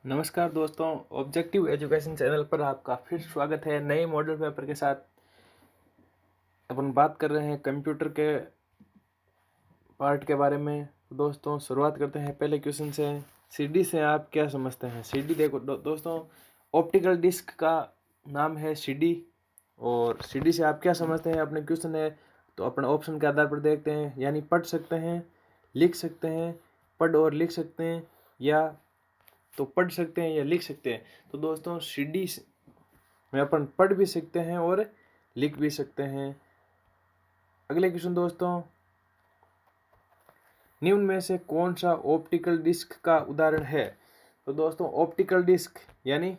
नमस्कार दोस्तों, objective education channel पर आपका फिर स्वागत है। नए मॉडल पेपर के साथ अपन बात कर रहे हैं कंप्यूटर के पार्ट के बारे में। दोस्तों शुरुआत करते हैं पहले क्वेश्चन से। सीडी से आप क्या समझते हैं? सीडी देखो दोस्तों, ऑप्टिकल डिस्क का नाम है सीडी। और सीडी से आप क्या समझते हैं अपने क्वेश्चन है तो अपने ऑप्शन के आधार पर देखते हैं। यानी पढ़ सकते हैं, लिख सकते हैं, पढ़ और लिख सकते हैं, या तो पढ़ सकते हैं या लिख सकते हैं। तो दोस्तों सीडी में अपन पढ़ भी सकते हैं और लिख भी सकते हैं। अगले क्वेश्चन दोस्तों, निम्न में से कौन सा ऑप्टिकल डिस्क का उदाहरण है? तो दोस्तों ऑप्टिकल डिस्क यानी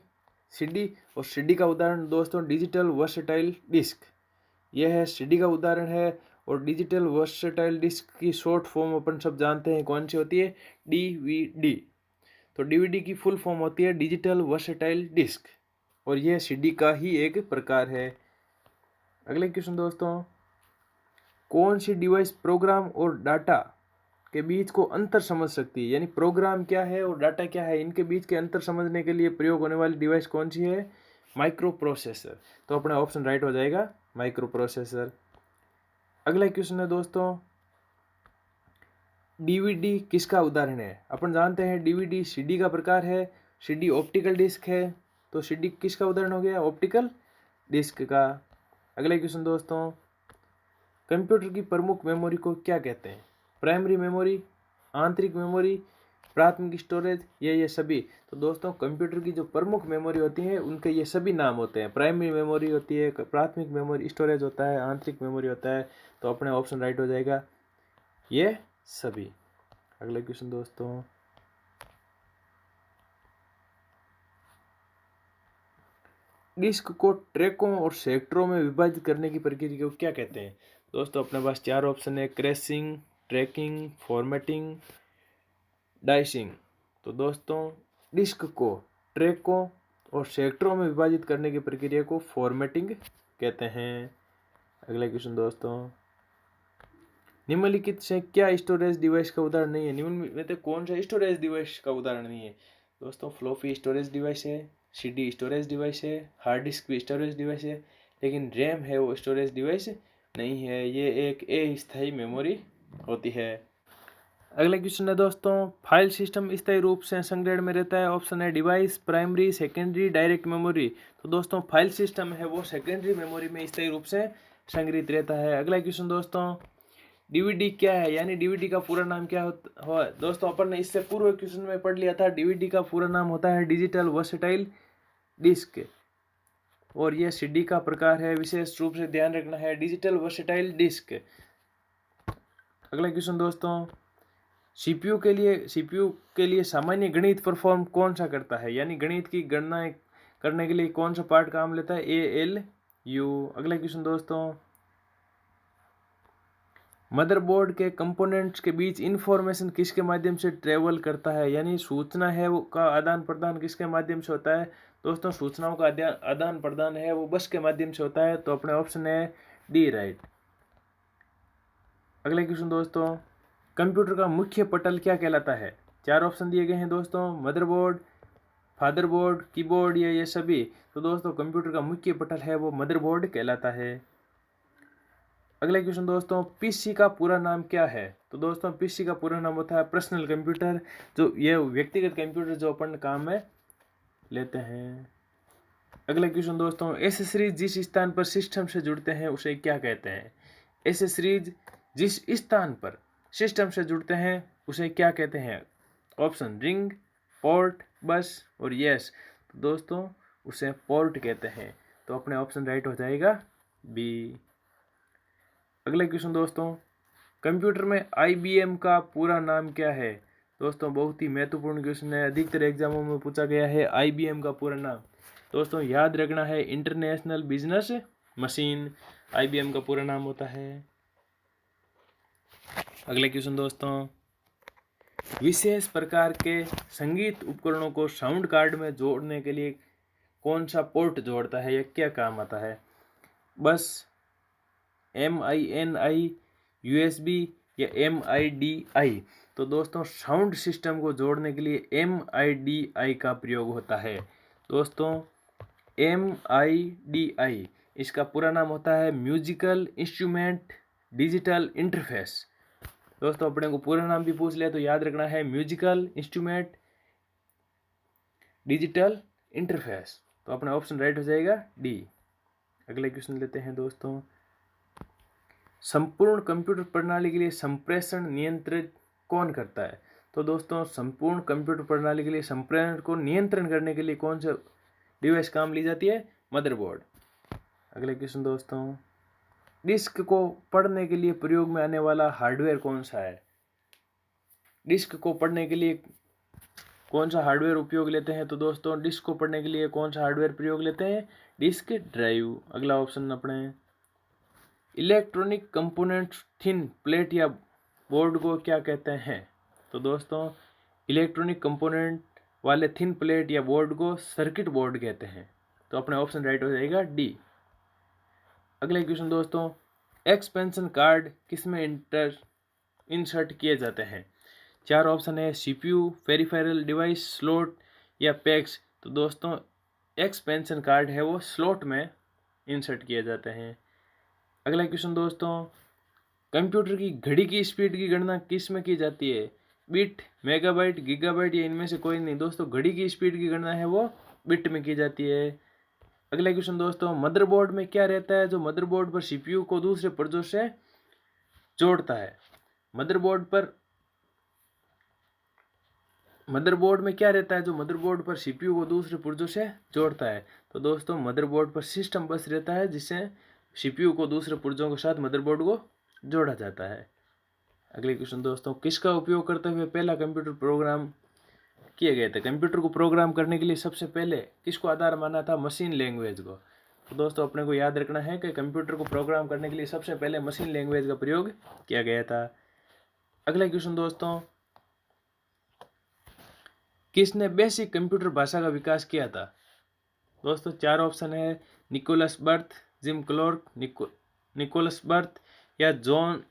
सीडी, और सीडी का उदाहरण दोस्तों डिजिटल वर्सेटाइल डिस्क, यह है सीडी का उदाहरण है। और डिजिटल वर्सेटाइल डिस्क की शॉर्ट फॉर्म अपन सब जानते हैं कौन सी होती है? डीवीडी। तो डीवीडी की फुल फॉर्म होती है डिजिटल वर्सेटाइल डिस्क, और यह सीडी का ही एक प्रकार है। अगले क्वेश्चन दोस्तों, कौन सी डिवाइस प्रोग्राम और डाटा के बीच को अंतर समझ सकती है? यानी प्रोग्राम क्या है और डाटा क्या है, इनके बीच के अंतर समझने के लिए प्रयोग होने वाली डिवाइस कौन सी है? Micro processor. तो अपना ऑप्शन राइट हो जाएगा माइक्रो प्रोसेसर। अगला क्वेश्चन है दोस्तों, डीवीडी किसका उदाहरण है? अपन जानते हैं डीवीडी सीडी का प्रकार है, सीडी ऑप्टिकल डिस्क है, तो सीडी किसका उदाहरण हो गया? ऑप्टिकल डिस्क का। अगला क्वेश्चन दोस्तों, कंप्यूटर की प्रमुख मेमोरी को क्या कहते हैं? प्राइमरी मेमोरी, आंतरिक मेमोरी, प्राथमिक स्टोरेज, ये सभी। तो दोस्तों कंप्यूटर की जो प्रमुख मेमोरी होती है उनके ये सभी नाम होते हैं। प्राइमरी मेमोरी होती है, प्राथमिक मेमोरी स्टोरेज होता है, आंतरिक मेमोरी होता है। तो अपने ऑप्शन राइट हो जाएगा ये सभी। अगला क्वेश्चन दोस्तों, डिस्क को ट्रैकों और सेक्टरों में विभाजित करने की प्रक्रिया को क्या कहते हैं? दोस्तों अपने पास चार ऑप्शन है: क्रैशिंग, ट्रैकिंग, फॉर्मेटिंग, डाइसिंग। तो दोस्तों डिस्क को ट्रैकों और सेक्टरों में विभाजित करने की प्रक्रिया को फॉर्मेटिंग कहते हैं। अगला क्वेश्चन दोस्तों, निम्नलिखित से क्या स्टोरेज डिवाइस का उदाहरण नहीं है? निम्न में से कौन सा स्टोरेज डिवाइस का उदाहरण नहीं है? दोस्तों फ्लॉपी स्टोरेज डिवाइस है, सीडी स्टोरेज डिवाइस है, हार्ड डिस्क भी स्टोरेज डिवाइस है, लेकिन रैम है वो स्टोरेज डिवाइस नहीं है। ये एक अस्थायी मेमोरी होती है। अगला क्वेश्चन है दोस्तों, फाइल सिस्टम स्थायी रूप से संग्रहण में रहता है। ऑप्शन है device, primary, secondary, direct memory. तो दोस्तों फाइल सिस्टम है वो सेकेंडरी मेमोरी में स्थायी रूप से संग्रहित रहता है। अगला क्वेश्चन दोस्तों, डीवीडी क्या है? यानी डीवीडी का पूरा नाम क्या हो? दोस्तों अपन ने इससे पूर्व क्वेश्चन में पढ़ लिया था, डीवीडी का पूरा नाम होता है डिजिटल वर्सेटाइल डिस्क, और यह सीडी का प्रकार है। विशेष रूप से ध्यान रखना है डिजिटल वर्सेटाइल डिस्क। अगला क्वेश्चन दोस्तों, सीपीयू के लिए सामान्य गणित परफॉर्म कौन सा करता है? यानी गणित की गणना करने के लिए कौन सा पार्ट काम लेता है? ALU। अगला क्वेश्चन दोस्तों, मदरबोर्ड के कंपोनेंट्स के बीच इंफॉर्मेशन किसके माध्यम से ट्रेवल करता है? यानी सूचना है वो का आदान प्रदान किसके माध्यम से होता है? दोस्तों सूचनाओं का आदान प्रदान है वो बस के माध्यम से होता है। तो अपने ऑप्शन है डी राइट। अगले क्वेश्चन दोस्तों, कंप्यूटर का मुख्य पटल क्या कहलाता है? चार ऑप्शन दिए गए हैं दोस्तों, मदरबोर्ड, फादरबोर्ड, कीबोर्ड, ये सभी। तो दोस्तों कंप्यूटर का मुख्य पटल है वो मदरबोर्ड कहलाता है। अगला क्वेश्चन दोस्तों, पीसी का पूरा नाम क्या है? तो दोस्तों पीसी का पूरा नाम होता है पर्सनल कंप्यूटर, जो ये व्यक्तिगत कंप्यूटर जो अपन काम में लेते हैं। अगला क्वेश्चन दोस्तों, एसेसरीज जिस स्थान पर सिस्टम से जुड़ते हैं उसे क्या कहते हैं? एसेसरीज जिस स्थान पर सिस्टम से जुड़ते हैं उसे क्या कहते हैं? ऑप्शन रिंग, पोर्ट, बस और यस। तो दोस्तों उसे पोर्ट कहते हैं। तो अपने ऑप्शन राइट हो जाएगा बी। अगला क्वेश्चन दोस्तों, कंप्यूटर में IBM का पूरा नाम क्या है? दोस्तों बहुत ही महत्वपूर्ण क्वेश्चन है, अधिकतर एग्जामों में पूछा गया है IBM का पूरा नाम। दोस्तों याद रखना है इंटरनेशनल बिजनेस मशीन, IBM का पूरा नाम होता है। अगला क्वेश्चन दोस्तों, विशेष प्रकार के संगीत उपकरणों को साउंड कार्ड में जोड़ने के लिए कौन सा पोर्ट जोड़ता है या क्या काम आता है? बस, MINI, USB या MIDI। तो दोस्तों साउंड सिस्टम को जोड़ने के लिए MIDI का प्रयोग होता है। दोस्तों MIDI इसका पूरा नाम होता है म्यूजिकल इंस्ट्रूमेंट डिजिटल इंटरफेस। दोस्तों अपने को पूरा नाम भी पूछ लिया तो याद रखना है म्यूजिकल इंस्ट्रूमेंट डिजिटल इंटरफेस। तो अपना ऑप्शन राइट हो जाएगा डी। अगले क्वेश्चन लेते हैं दोस्तों, संपूर्ण कंप्यूटर प्रणाली के लिए संप्रेषण नियंत्रित कौन करता है? तो दोस्तों संपूर्ण कंप्यूटर प्रणाली के लिए संप्रेषण को नियंत्रण करने के लिए कौन सा डिवाइस काम ली जाती है? मदरबोर्ड। अगले क्वेश्चन दोस्तों, डिस्क को पढ़ने के लिए प्रयोग में आने वाला हार्डवेयर कौन सा है? डिस्क को पढ़ने के लिए कौन सा हार्डवेयर उपयोग लेते हैं? तो दोस्तों डिस्क को पढ़ने के लिए कौन सा हार्डवेयर प्रयोग लेते हैं? Disk drive. अगला ऑप्शन अपने इलेक्ट्रॉनिक कंपोनेंट थिन प्लेट या बोर्ड को क्या कहते हैं? तो दोस्तों इलेक्ट्रॉनिक कंपोनेंट वाले थिन प्लेट या बोर्ड को सर्किट बोर्ड कहते हैं। तो अपने ऑप्शन राइट हो जाएगा डी। अगले क्वेश्चन दोस्तों, एक्सपेंशन कार्ड किसमें इंसर्ट किए जाते हैं? 4 ऑप्शन है, CPU, पेरिफेरल डिवाइस, स्लॉट या पैक्स। तो दोस्तों एक्सपेंशन कार्ड है वो स्लॉट में इंसर्ट किए जाते हैं। अगला क्वेश्चन दोस्तों, कंप्यूटर की घड़ी की स्पीड की गणना किस में की जाती है? बिट, मेगाबाइट, गीगाबाइट या इनमें से कोई नहीं। दोस्तों घड़ी की स्पीड की गणना है वो बिट में की जाती है। अगला क्वेश्चन दोस्तों, मदरबोर्ड में क्या रहता है जो मदरबोर्ड पर CPU को दूसरे पुर्जों से जोड़ता है? मदरबोर्ड में क्या रहता है जो मदरबोर्ड पर CPU को दूसरे पुर्जों से जोड़ता है? तो दोस्तों मदरबोर्ड पर सिस्टम बस रहता है जिससे CPU को दूसरे पुर्जों के साथ मदरबोर्ड को जोड़ा जाता है। अगले क्वेश्चन दोस्तों, किसका उपयोग करते हुए पहला कंप्यूटर प्रोग्राम किए गए थे? कंप्यूटर को प्रोग्राम करने के लिए सबसे पहले किसको आधार माना था? मशीन लैंग्वेज को। तो दोस्तों अपने को याद रखना है कि कंप्यूटर को प्रोग्राम करने के लिए सबसे पहले मशीन लैंग्वेज का प्रयोग किया गया था। अगला क्वेश्चन दोस्तों, किसने बेसिक कंप्यूटर भाषा का विकास किया था? दोस्तों 4 ऑप्शन है, Niklaus Wirth, Jim Clark, Niklaus Wirth या जॉन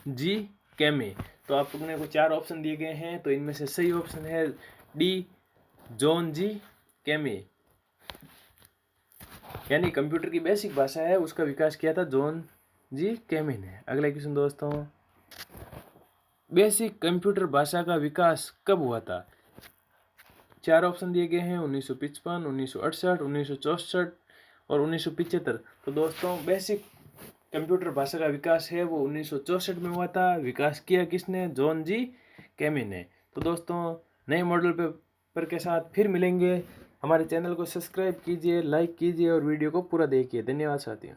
जी कैमे। तो आप अपने को 4 ऑप्शन दिए गए हैं, तो इनमें से सही ऑप्शन है डी, जॉन जी कैमे। यानी कंप्यूटर की बेसिक भाषा है उसका विकास किया था जॉन जी कैमे ने। अगला क्वेश्चन दोस्तों, बेसिक कंप्यूटर भाषा का विकास कब हुआ था? 4 ऑप्शन दिए गए हैं, 1955, 1968, 1964 और 1975। तो दोस्तों बेसिक कंप्यूटर भाषा का विकास है वो 1964 में हुआ था। विकास किया किसने? जॉन जी कैमे ने। तो दोस्तों नए मॉडल पेपर के साथ फिर मिलेंगे। हमारे चैनल को सब्सक्राइब कीजिए, लाइक कीजिए और वीडियो को पूरा देखिए। धन्यवाद साथियों।